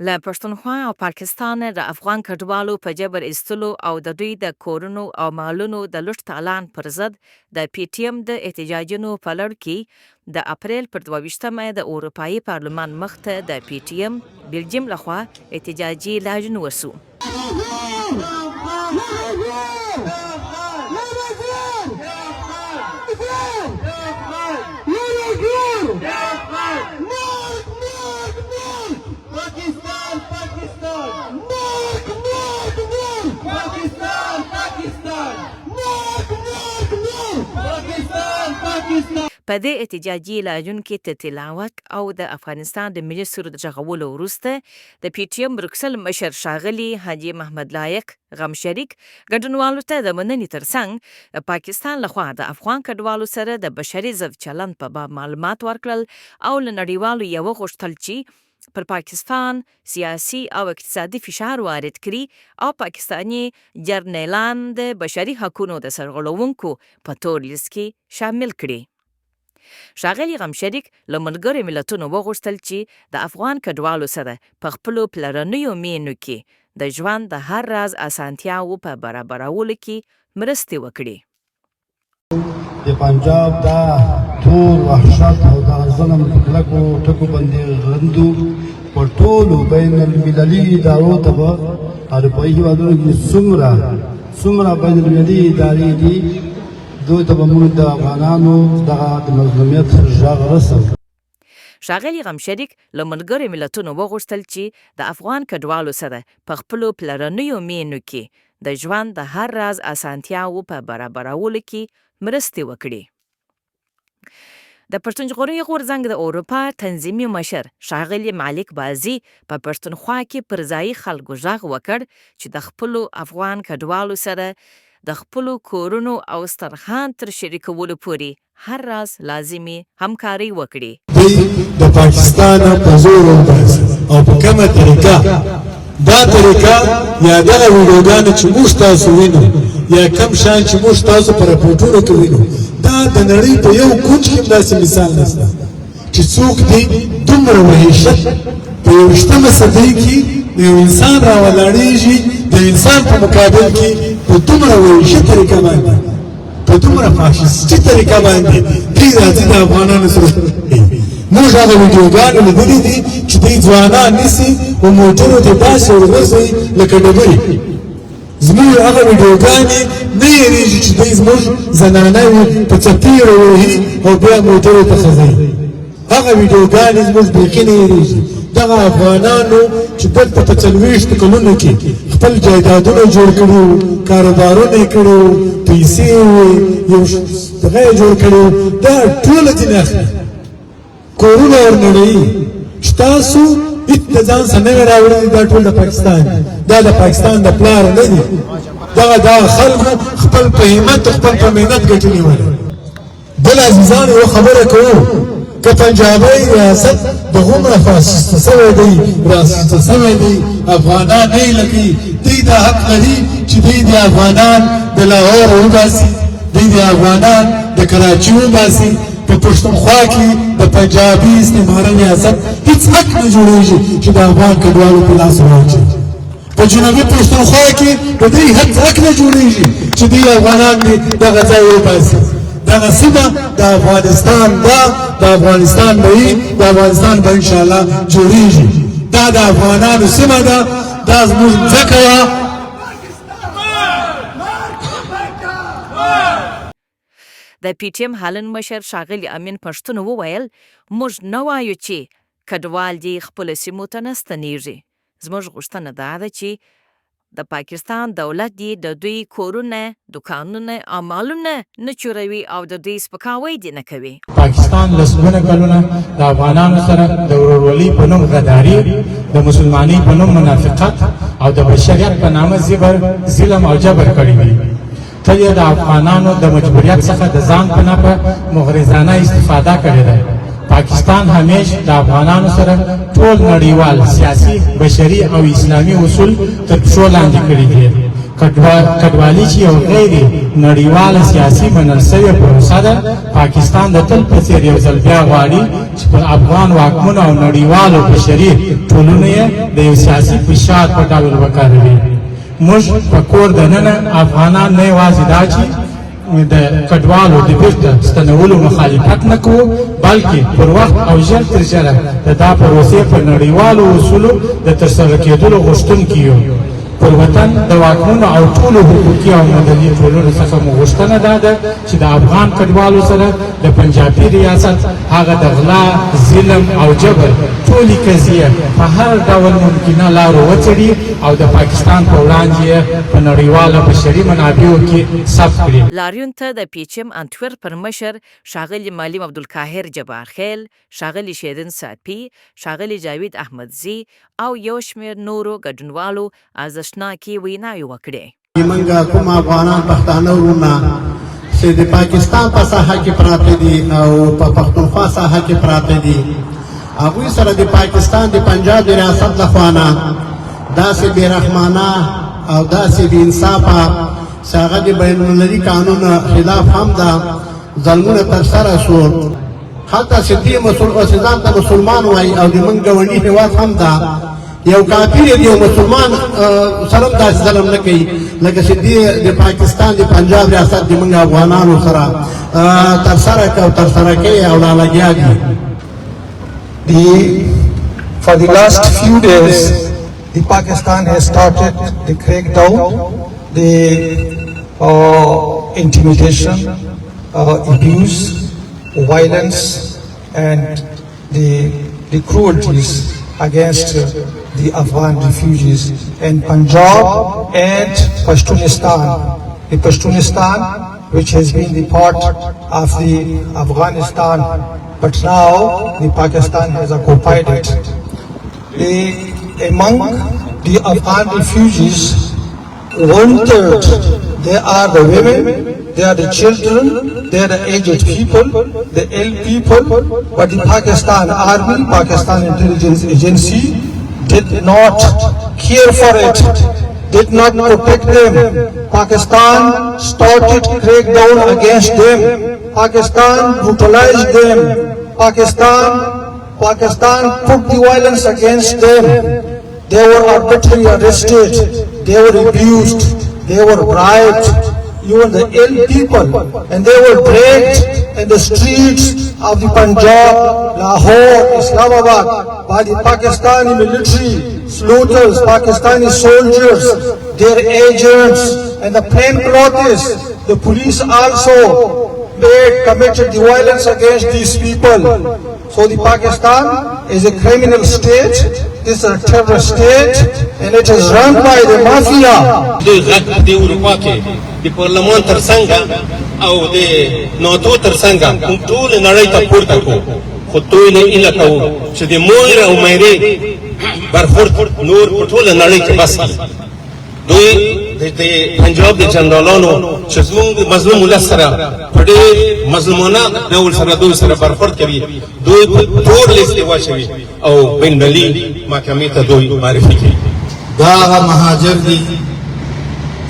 له پښتونخوا او پاکستان د افغان کډوالو په جبر ایستلو او د دوی د کورونو او مالونو د لوټ تالان پر ضد د پی ټی ایم د احتجاجونو په لړ کې د اپریل پر 22مه د اروپایي پارلمان مخته د پی ټی ایم بلجیم لخوا احتجاجي لاجن وسو. په دې احتجاجي لاجون کې تلاوت او د افغانستان د ملي سرود غږولو وروسته د پی ټی ایم بروکسل مشر ښاغلي حاجي محمد لایق غمشریک ګډونوالو ته د مننې ترڅنګ پاکستان لخوا د افغان کډوالو سره د بشري ضد چلند په باب معلومات ورکړل او له نړیوالو یې وغوښتل چې پر پاکستان سیاسي او اقتصادي فشار وارد کړي او پاکستاني جرنیلان د بشري حقونو د سرغړونکو په تور لیست کې شامل کړي. ښاغلي غمشریک له ملګرو ملتونو وغوښتل چې د افغان کډوالو سره په خپلو پلرنیو مینو کې د ژوند د هر راز اسانتیاوو په برابرولو کې مرستې وکړي. د پنجاب دا تور وحشت او د ظلم په کلکو ټکو باندې غندو په ټولو بین المللي ادارو ته به اروپایي هېوادونو کې څومره بین المللي ادارې دي دوی ته به موږ د افغانانو دغه د مظلومیت غږ رسوو. ښاغلي غمشریک له ملګرو ملتونو وغوښتل چې د افغان کډوالو سره په خپلو پلرنیو مینو کې د ژوند د هر راز اسانتیاوو په برابرولو کې مرستې وکړي. د پښتون ژغورنې غورځنګ د اروپا تنظیمي مشر ښاغلي مالک بازي په پښتونخوا کې پر ځایي خلکو غږ وکړ چې د خپلو افغان کډوالو سره د خپلو کورونو او سترخان تر شریکولو پورې هر راز لازمي همکاري وکړي. دوی د پاکستان په زور وباسي او په کومه طریقه دا طریقه یا دغه ویډیوګانې چې موږ تاسو وینو یا کم شان چې موږ تاسو په راپورټونو کې وینو دا د نړۍ په یو کونج کې داسې مثال نشته چې څوک دی دومره وحشت په 21مه صدۍ کې د یو انسان راولاړېږي د انسان په مقابل کې په دومره وحشي طریقه باندې په دومره فاشیستي طریقه باندې دوی راځي د افغانانو سره موږ هغه ویډیوګانې لیدلي دي چې دوی ځوانان نیسي په موټرو کې داسې ورغورځوي لکه ډبرې. زموږ هغه ویډیوګانې نه هېرېږي چې دوی زموږ زنانه په څپېړه وهي او بیا موټرو ته خځوي. هغه ویډیوګانې زموږ بیخي نه هېرېږي. دغه افغانانو چې دلته په 40 کلونو کې خپل جایدادونه جوړ کړي وو، کاروبارونه یې کړي وو، پیسې وې، یو دغه یې جوړ کړي وو، دا ټوله ځینې اخلي کورونه ورنړوي چې تاسو هېڅ د ځان سره نه راوړي. دا ټول د پاکستان دي، دا د پاکستان د پلار نه دي. دغه خلکو خپل په همت خپل په محنت ګټې نیولې. بل عزیزان یوه خبره کوو که پنجابی ریاست د هومره فاسسته سوی دی راسسته سوی دی افغانان نه یې لکوي. دوی دا حق لري چې دوی د افغانان د لاهور وباسي، دوی د افغانان د کراچي وباسي. په پښتونخوا کې د پنجابي استعماري ریاست هېڅ حق نه جوړېږي چې د افغان کډوالو په لاس واچوي. په جنوبي پښتونخوا کې د دوی هېڅ حق نه جوړېږي چې دوی افغانان دغه ځای وباسي. دغه سیمه د افغانستان ده، د افغانستان به وي، د افغانستان به انشاءالله جوړېږي. دا د افغانانو سیمه ده، دا زموږ ځمکه وه. د پی ټی ایم هالند مشر ښاغلي امین پښتون وویل موږ نه وایو چې کډوال دې خپلو سیمو ته نه ستنېږي. زموږ غوښتنه دا ده چې د پاکستان دولت دې د دوی کورونه، دوکانونه او مالونه نه چوروي او د دوی سپکاوی دې نه کوي. پاکستان لسګونه کلونه د افغانانو سره د ورورولۍ په نوم غداري، د مسلمانۍ په نوم منافقت او د بشریت په نامه ظلم او جبر کړی دی. تل یې د افغانانو د مجبوریت څخه د ځان په نفع مغرضانه استفاده کړې ده. پاکستان همیش د افغانانو سره ټول نړیوال سیاسي، بشري او اسلامي اصول تر پښو لاندې کړي دي. کډوالي چې یو غیر نړیواله سیاسي منل شوې پروسه ده، پاکستان د تل په څېر یو ځل بیا غواړي چې پر افغان واکمنو او نړیوالو بشري ټولنو یې د د یو سیاسي فشار په ډول وکاروي. موږ په کور دننه افغانان نه یوازې دا چې د کډوالو د بیرته ستنولو مخالفت نه کوو، بلکې پر وخت او ژر تر ژره د دا پروسې په نړیوالو اصولو د ترسره کېدلو غوښتونکي یو. پر وطن د واکمنو او ټولو حقوقي او مدني ټولنو څخه مو غوښتنه دا ده چې د افغان کډوالو سره د پنجابي ریاست هغه د غلا، ظلم او جبر ټولې قضیې په هر ډول ممکنه لارو وڅېړي او د پاکستان په وړاندې په نړیواله بشري منابعو کې ثبت کړي. لاریون ته د پیچم انټور پر مشر ښاغلي معلم عبدالقاهر جبارخیل، ښاغلي شیرین ساپي، ښاغلي جاوید احمدزي او یو شمېر نورو ګډونوالو ارزښتناکې ویناوې وکړې. موږ کوم افغانان پښتانه وروڼه چې د پاکستان په ساحه کې پراته دي او په پښتونخوا ساحه کې پراته دي، هغوی سره د پاکستان د پنجاب د ریاست لخوا نه داسې بېرحمانه او داسې بې انصافه چې هغه د بین المللي قانون خلاف هم دا ظلمونه ترسره شول. حتی چې دې ځان ته مسلمان وایي او د موږ ګاونډي هېواد هم دا یو کافر دی، یو مسلمان سره داسې ظلم نه کوي لکه چې د پاکستان د پنجاب ریاست د موږ افغانانو سره ترسره کوي او لګیا دي. For the last few days, the Pakistan has started the crackdown, the intimidation, abuse, violence, and the cruelties against the Afghan refugees in Punjab and Pashtunistan. The Pashtunistan, which has been the part of the Afghanistan, but now the Pakistan has occupied it. Among the Afghan refugees, 1/3 they are the women, they are the children, they are the aged people, the ill people, but the Pakistan Army, Pakistan Intelligence Agency did not care for it, did not protect them. Pakistan started crackdown against them. Pakistan brutalized them. Pakistan put the violence against them. They were arbitrarily arrested, they were abused, they were bribed, even the ill people, and they were dragged in the streets of the Punjab, Lahore, Islamabad by the Pakistani military, slaughters, Pakistani soldiers, their agents, and the plainclothes. The police also committed the violence against these people. So the Pakistan is a criminal state, is a terrorist state, and it is run by the mafia. د اروپا کې د پارلمان ترڅنګ او د ناتو ترڅنګ ټول نړۍ ته پورته کو، خو دوی نه ایله کوو چې د مور او مېرې برخورد نور په ټول نړۍ کې بس دوی د پنجاب د جنرالانو چې زموږ مظلوم ولس سره په ډېر مظلومانه ډول سره دوی سره برخورد کوي، دوی په تور لیست کې واچوي او بین المللي محکمې ته دوی معرفي کوي. دا هغه مهاجر دي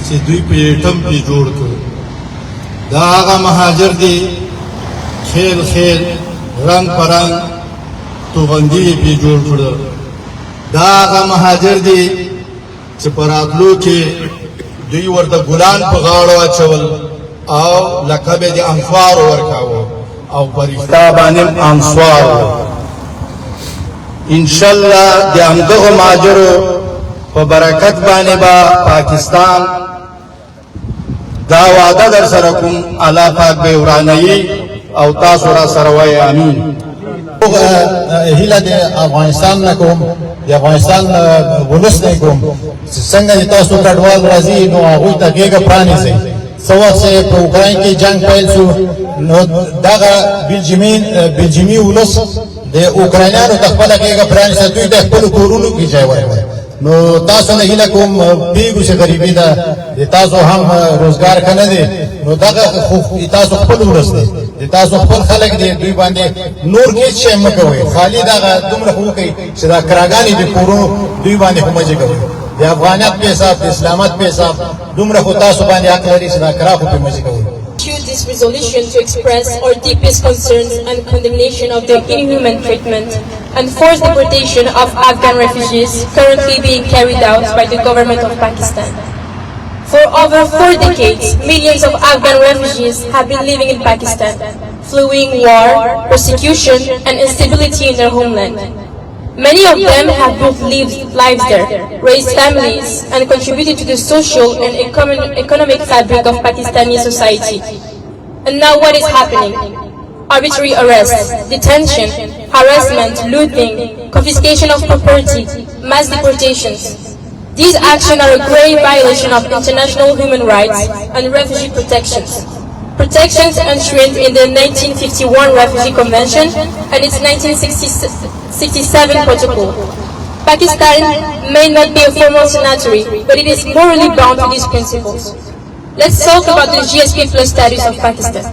چې دوی په ایټم کې جوړ کړو. دا هغه مهاجر دي خیل خیل رنگ پرنګ توغندي په جوړ کړو. دا هغه مهاجر دي چې په راتلو کې دوی ورته ګلان په غاړه واچول او لقب یې د انصار ورکاوه او په رښتا باندې انصار. انشاءالله د همدغو مهاجرو په برکت باندې به پاکستان دا وعده در سره کوم الله پاک به ورانوي او تاسو را سره وایي امین. هیله د افغانستان نه کوم، د افغانستان ولس نه کوم چې څنګه د تاسو کډوال راځي نو هغوی ته غېږه پرانیزئ. څه وخت چې په اوکراین کې جنګ پیل شو نو دغه بلجیمي ولس د اوکراینیانو ته خپله غېږه پرانیسته، دوی د خپلو کورونو کې ځای ورکړی. نو تاسو نه هیله کوم، پوهېږو چې غریبي ده، د تاسو هم روزګار ښه نه دی، نو دغه تاسو خپل ولس دی، د تاسو خپل خلک دی، دوی باندې نور هېڅ شی مه کوئ، خالي دغه دومره خو وکئ چې دا کراګانې د کورونو دوی باندې خو مه جګوئ. د افغانیت په حساب، د اسلامت په حساب دومره خو تاسو باندې حق لري چې دا کرا خو پرې مه جګوئ. this resolution to express our deepest concerns and condemnation of the inhuman treatment and forced deportation of Afghan refugees currently being carried out by the government of Pakistan. For over 4 decades, millions of Afghan refugees have been living in Pakistan, fleeing war, persecution, and instability in their homeland. Many of them have both lived lives there, raised families, and contributed to the social and economic fabric of Pakistani society. And now what is happening? Arbitrary arrests, detention, harassment, looting, confiscation of property, mass deportations. These actions are a grave violation of international human rights and refugee protections. Protections enshrined in the 1951 Refugee Convention and its 1967 Protocol. Pakistan may not be a formal signatory, but it is morally bound to these principles. Let's talk about the GSP Plus status of Pakistan.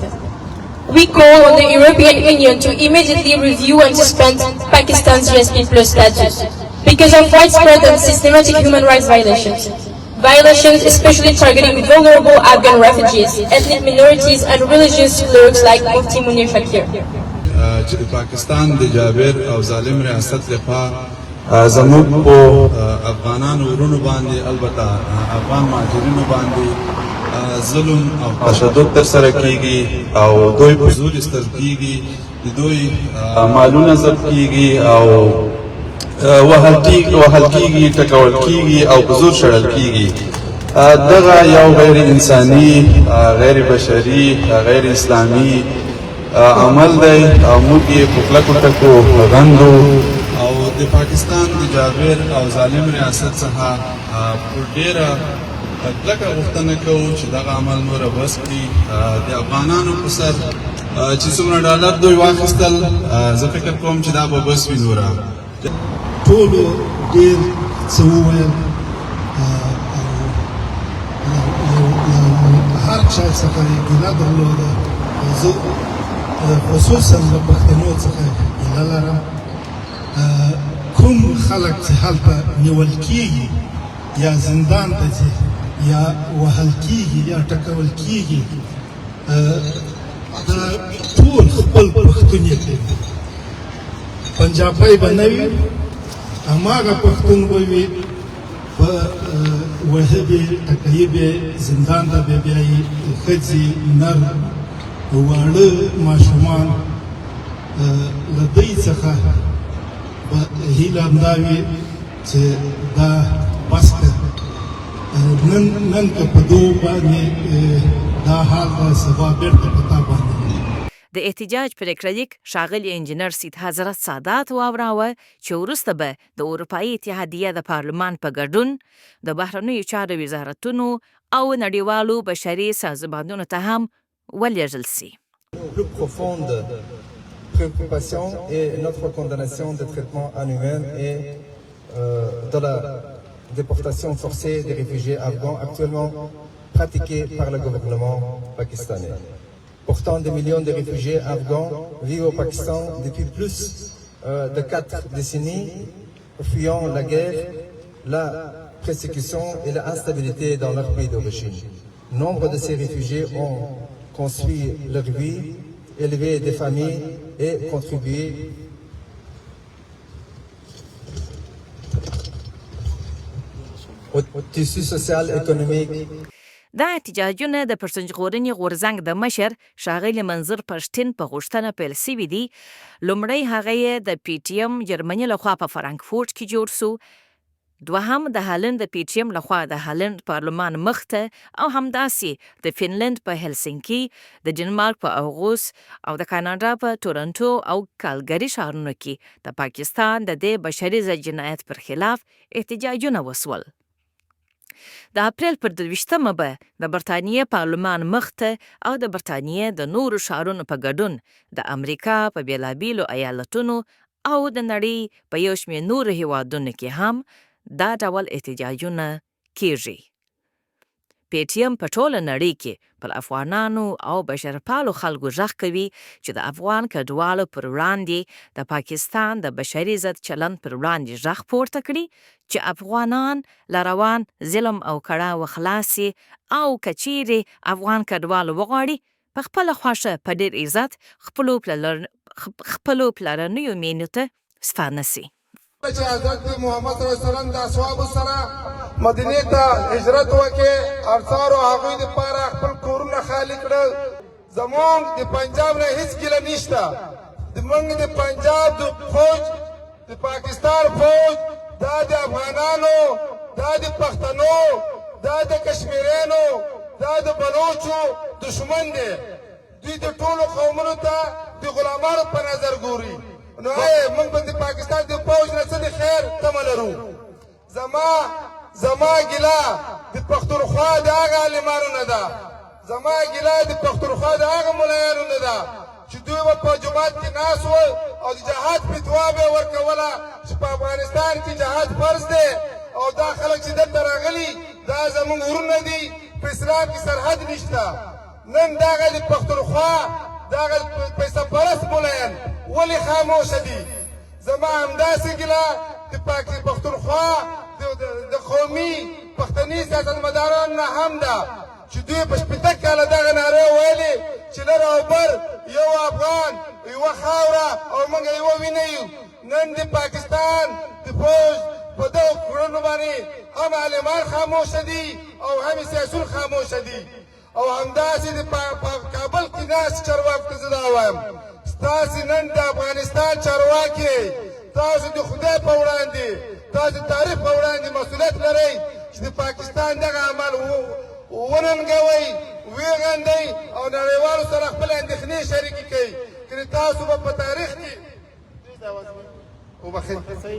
We call on the European Union to immediately review and suspend Pakistan's GSP Plus status because of widespread and systematic human rights violations. Violations especially targeting vulnerable Afghan refugees, ethnic minorities and religious clerics like Mufti Munir Shakir. پاکستان د جابر او ظالم ریاست لخوا زموږ په افغانانو ورونو باندې البته افغان مهاجرینو باندې ظلم او تشدد ترسره کیږي او دوی په زور ایستل کیږي دوی مالونه ضبط کیږي او وهل کیږي ټکول کیږي او په زور شړل کیږي دغه یو غیر انساني غیر بشري غیر اسلامي عمل دی او موږ یې په کلکو ټکو غندو او د پاکستان د جابر او ظالم ریاست څخه په ډېره کلکه غوښتنه کوو چې دغه عمل نوره بس کړي د افغانانو په سر چې څومره ډالر دوی واخیستل زه فکر کوم چې دا به بس وي نوره ټولو ډېر څه وویل هر چا څخه یې ګیله درلوده زه خصوصا له پښتنو څخه ګیله لرم کوم خلک چې هلته نیول کېږي یا زندان ته ځي یا وهل کېږي یا ټکول کېږي دا ټول خپل پښتون یې کوي پنجابی به نه وي هماغه پښتون به وي په وهه به ټکوي به زندان ته به بیایي ښځې نر واړه ماشومان له دوی څخه به هیله همدا وي چې دا بس کړه نن که په دو باندې دا حال به سبا بېرته په تا باندې د احتجاج پرېکړه لیک ښاغلي انجینر سید حضرت سادات واوراوه چې وروسته به د اروپایي اتحادیه د پارلمان په ګډون د بهرنیو چارو وزارتونو او نړیوالو بشري سازمانونو ته هم ولېږل سي. Plus profonde préoccupation est notre condamnation des traitements inhumains et de la déportation forcée des réfugiés afghans actuellement pratiquée par le gouvernement pakistanais. Pourtant, des millions de réfugiés afghans vivent au Pakistan depuis plus de 4 décennies, fuyant la guerre, la persécution et l'instabilité dans leur pays d'origine. Nombre de ces réfugiés ont construit leur vie, élevé des familles et contribué au tissu social économique. دا احتجاجونه د پرسنجغورنې غورځنګ د مشر ښاغلي منظور پښتین په غوښتنه پیل سوي دي. لومړی هغه یې د پی ټي ایم جرمني لخوا په فرانکفورټ کې جوړ سو، دوهم د هالند د پی ټي ایم لخوا د هالند پارلمان مخ ته او همداسې د فنلند په هلسنکي، د ډنمارک په اوغوس او د کاناډا په تورنټو او کالګري ښارونو کې د پاکستان د دې بشري ضد جنایت پر خلاف احتجاجونه وسول. د اپریل پر 22مه به د برطانیې پارلمان مخ ته او د برطانیې د نورو ښارونو په ګډون د امریکا په بېلابېلو ایالتونو او د نړۍ په یو شمېر نورو هیوادونو کې هم دا ډول احتجاجونه کیږي. پی ټي ایم په ټوله نړۍ کې پر افغانانو او بشرپالو خلکو غږ کوي چې د افغان کډوالو پر وړاندې د پاکستان د بشري ضد چلند پر وړاندې غږ پورته کړي چې افغانان له روان ظلم او کړاو خلاص او که چیرې افغان کډوال وغواړي په خپله خوښه په ډېر عزت خپلو پلرنیو مېنو ته ستانه سي. چې حضرت محمد صلی الله علیه وسلم د اصحابو سره مدینې ته هجرت وکړي، ارڅارو هغوی دپاره خپل کورونه خالي کړل. زمونږ د پنجاب نه هېڅ ګیله نشته. زمونږ د پنجاب د فوج، د پاکستان فوج، دا د افغانانو، دا د پښتنو، دا د کشمیریانو، دا د بلوچو دشمن دی. دوی د ټولو قومونو ته د غلامانو په نظر ګوري. نو موږ به د پاکستان د فوج نه څه د خیر تمه لرو. زما ګیله د پښتونخوا د هغه عالمانو نه ده، زما ګیله د پښتونخوا د هغه ملایانو نه ده چې دوی به په جومات کې ناست ول او د جهاد فتوا به یې ورکوله چې په افغانستان کې جهاد فرض دی او دا خلک چې دلته راغلي دا زموږ ورونه دي، په اسلام کې سرحد نشته. نن دغه د پښتونخوا دغه پیسه پرست ملایان ولې خاموشه دي؟ زما همداسې ګیله د پښتونخوا د قومي پښتني سیاستمدارانو نه هم ده چې دوی په 80 کاله دغه نارې ویلې چې لر او بر یو افغان، یوه خاوره او موږ یوه وینه یو. نن د پاکستان د فوج په دغو کړنو باندې هم عالمان خاموشه دي او هم سیاسون خاموشه دي. او همداسې د کابل کې ناست چارواکو ته زه دا وایم، ستاسې نن د افغانستان چارواکي تاسو د خدای په وړاندې، تاسو د تاریخ په وړاندې مسؤلیت لرئ چې د پاکستان دغه عمل وننګوئ، ویغندئ او نړیوالو سره خپل اندېښنې شریکې کړئ. کنې تاسو به په تاریخ کې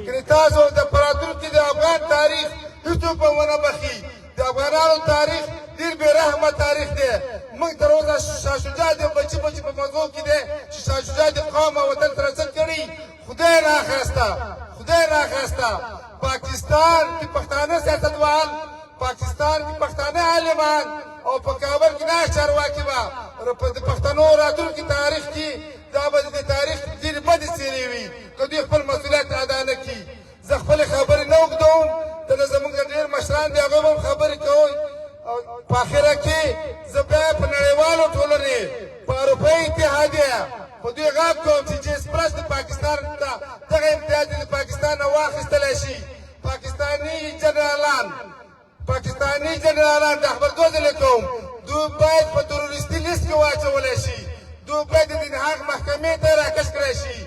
کنې تاسو د راتلونکي د افغان تاریخ هېڅوک به ونه بخي. د افغانانو تاریخ ډېر بې رحمه تاریخ دی. موږ تر اوسه شاه شجاع د بچي په موضوع کې دی چې شاه شجاع د قوم او وطن سره څه کړي، خدای ناخواسته پاکستان کې پښتانه سیاستوال، پاکستان کې پښتانه عالمان او په کابل کې ناست چارواکي به د پښتنو راتلونکي تاریخ کې دا به د تاریخ ډېرې بدې څېرې وي که دوی خپل مسؤلیت ادا نه کړي. زه خپلې خبرې نه اوږدوم، دلته زموږ ډېر مشران دي، هغوی به هم خبرې کوي. په اخره کې زه بیا په نړیوالو ټولنې، په اروپایي اتحادیه په دوی غږ کوم چې جیس پرس د پاکستان ته دغه امتیاز د پاکستان نه واخیستلی شي. پاکستاني جنرالان د خبردو ځلې کوم، دوی باید په تروریستي لیست کې واچولی شي، دوی باید د دنهاغ محکمې ته راکش کړی شي.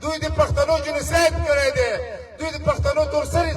دوی د پښتنو جنوساید کړی دی، دوی د پښتنو تورسري